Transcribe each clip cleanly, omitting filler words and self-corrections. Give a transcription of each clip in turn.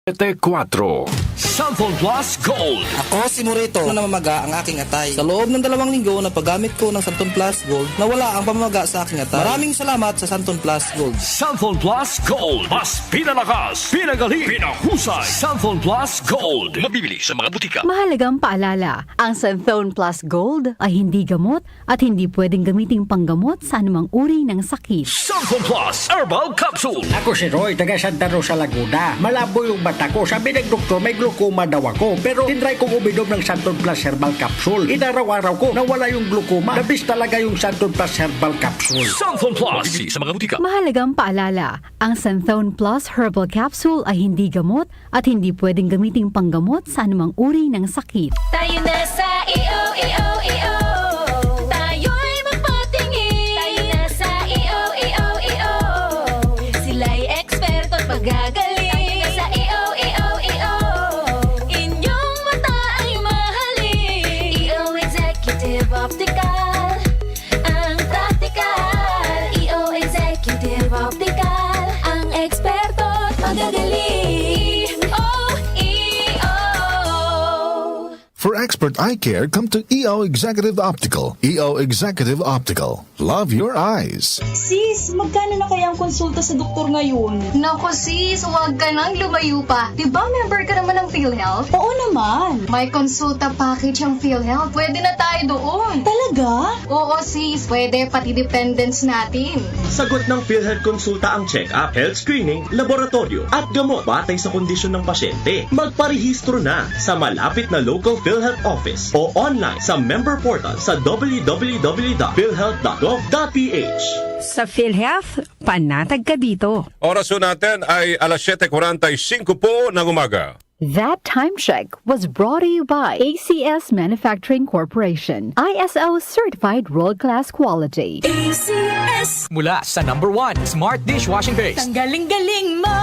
4. Cellphone Plus Gold. Ako si Morito na namamaga ang aking atay. Sa loob ng 2 linggo na paggamit ko ng Santon Plus Gold, nawala ang pamamaga sa aking atay. Maraming salamat sa Santon Plus Gold. Cellphone Plus Gold. Mas pinalakas, pinagaling, pinahusay. Cellphone Plus Gold. Mabibili sa mga butika. Mahalagang paalala, ang Santhone Plus Gold ay hindi gamot at hindi pwedeng gamiting panggamot sa anumang uri ng sakit. Cellphone Plus Herbal Capsule. Ako si Roy, taga Santa Rosa, Laguna. Malabo yung mata ko. Sabi ng doktor, may glaucoma daw ako. Pero tinry kong uminom ng Santon Plus Herbal Capsule. Inaraw-araw ko, nawala yung glaucoma. Nabis talaga yung Santon Plus Herbal Capsule. Cellphone Plus. Mabibili sa mga butika. Mahalagang paalala, ang Santhone Plus Herbal Capsule ay hindi gamot at hindi pwedeng gamiting panggamot sa anumang uri ng sakit. Tayo na sa EO. Tayo'y magpatingin. Tayo na sa EO. Sila'y eksperto at magagaling. Tayo na sa EO. Inyong mata ay mahalin. EO Executive Optical. Ang practical. EO Executive Optical. Ang eksperto at magagaling. For expert eye care, come to EO Executive Optical. EO Executive Optical. Love your eyes. Sis, magkano na kaya ang konsulta sa doktor ngayon? Naku sis, huwag ka nang lumayo pa. Diba member ka naman ng PhilHealth? Oo naman. May konsulta package ang PhilHealth. Pwede na tayo doon. Talaga? Oo sis, pwede pati dependents natin. Sagot ng PhilHealth Konsulta ang check-up, health screening, laboratorio at gamot batay sa kondisyon ng pasyente. Magparehistro na sa malapit na local PhilHealth office o online sa member portal sa www.philhealth.gov.ph. Sa PhilHealth, panatag ka dito. Oras natin ay alas 7:45 po ng umaga. That time check was brought to you by ACS Manufacturing Corporation, ISO certified world-class quality. ACS. Mula sa #1 Smart Dishwashing Paste. Ang galing-galing mo.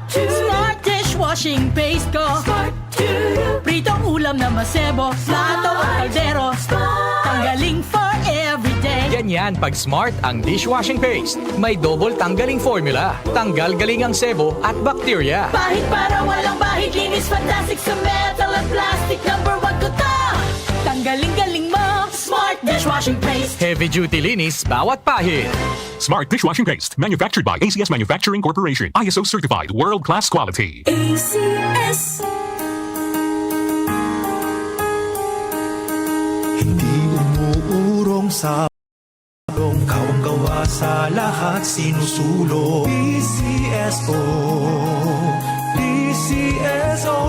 Smart dishwashing paste ko. Pritong ulam na masebo. Plato at kaldero. Tanggaling for everyday. Ganyan pag Smart ang dishwashing paste. May double tanggaling formula. Tanggal galing ang sebo at bakterya. Bahid para walang bahid. Linis fantastic sa metal at plastic. #1 ko to. Tanggaling-galing mo. Smart dishwashing paste. Heavy duty linis bawat pahid. Smart Dishwashing Paste, manufactured by ACS Manufacturing Corporation. ISO certified, world-class quality. ACS. Hindi umuurong sa kawang-gawa sa lahat sinusulong. PCSO, PCSO.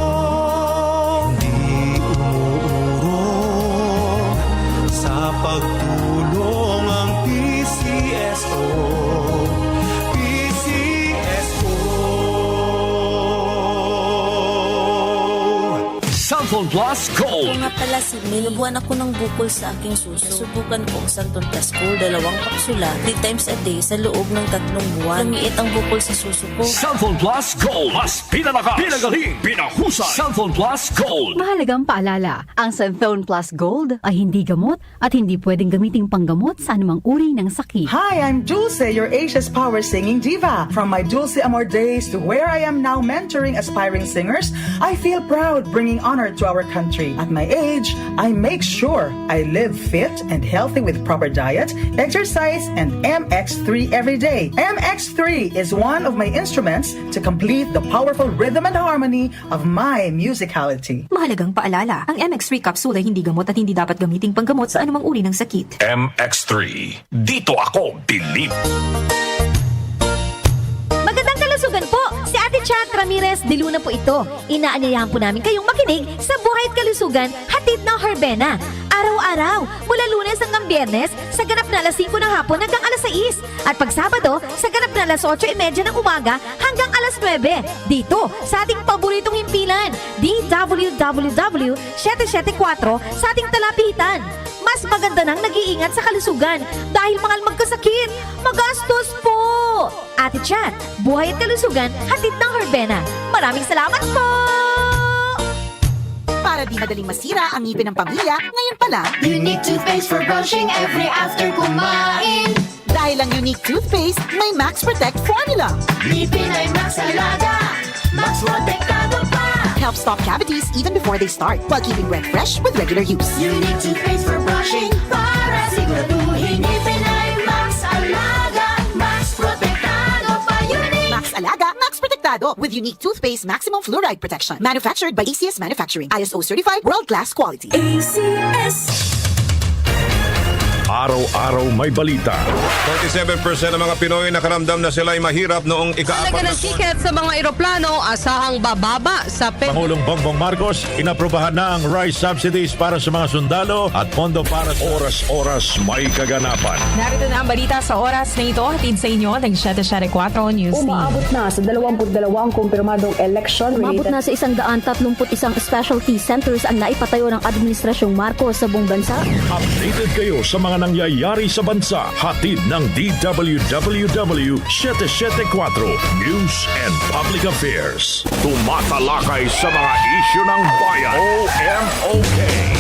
Hindi umuurong sa pagtulong ang PCSO. Cellphone Plus Gold. Ako nga pala si May, nabuhan ako ng bukol sa aking suso. Subukan ko ang Santon Plus Gold, 2 kapsula, 3 times a day sa loob ng 3 buwan. Lumiit ang bukol sa suso ko. Cellphone Plus Gold. Mas pinalakas, pinagaling, pinahusay. Cellphone Plus Gold. Mahalagang paalala, ang Santhone Plus Gold ay hindi gamot at hindi pwedeng gamiting panggamot sa anumang uri ng sakit. Hi, I'm Dulce, your Asia's Power Singing Diva. From my Dulce Amor days to where I am now mentoring aspiring singers, I feel proud bringing honor to our country. At my age, I make sure I live fit and healthy with proper diet, exercise, and MX3 every day. MX3 is one of my instruments to complete the powerful rhythm and harmony of my musicality. Mahalagang paalala, ang MX3 capsule ay hindi gamot at hindi dapat gamiting panggamot sa anumang uri ng sakit. MX3. Dito ako bilib. Magandang kalusugan po! Si Ate Chat Ramirez de Luna po ito. Inaanyayahan po namin kayong makinig sa Buhay at Kalusugan, hatid ng Herbena. Araw-araw, mula Lunes hanggang Biyernes, sa ganap na alas 5 ng hapon hanggang alas 6. At pag Sabado, sa ganap na alas 8:30 ng umaga hanggang alas 9. Dito, sa ating paboritong himpilan, DWWW 774 sa ating talapitan. Mas maganda nang nag-iingat sa kalusugan dahil mahal magkasakit. Magastos po! Ate Chat, Buhay at Kalusugan, hatid ng Herbena. Maraming salamat po! Para di madaling masira ang ngipin ng pamilya, ngayon pa lang, Unique toothpaste for brushing every after kumain. dahil ang unique toothpaste may Max Protect formula. Ngipin ay Max Alaga, Max Protect helps stop cavities even before they start, while keeping breath fresh with regular use. Unique toothpaste for brushing para siguraduhin ipinay Max Alaga, Max Protectado pa Unique. Max Alaga, Max Protectado with unique toothpaste maximum fluoride protection. Manufactured by ACS Manufacturing. ISO certified world-class quality. ACS. Araw-araw may balita. 47% ng mga Pinoy nakaramdam na sila'y mahirap noong ika-4 ng tiket sa mga eroplano, asahang bababa sa Pangulong Bongbong Marcos, inaprobahan na ang rice subsidies para sa mga sundalo at pondo para sa oras-oras may kaganapan. Narito na ang balita sa oras na ito, hatid sa inyo ng 774 News Team. Umaabot na sa 22 ang kumpirmadong election. Umabot na sa 131 specialty centers ang naipatayo ng Administrasyong Marcos sa buong bansa. Updated kayo sa mga nangyayari sa bansa. Hatid ng DWWW 774 News and Public Affairs. Tumatalakay sa mga isyu ng bayan. OMOK.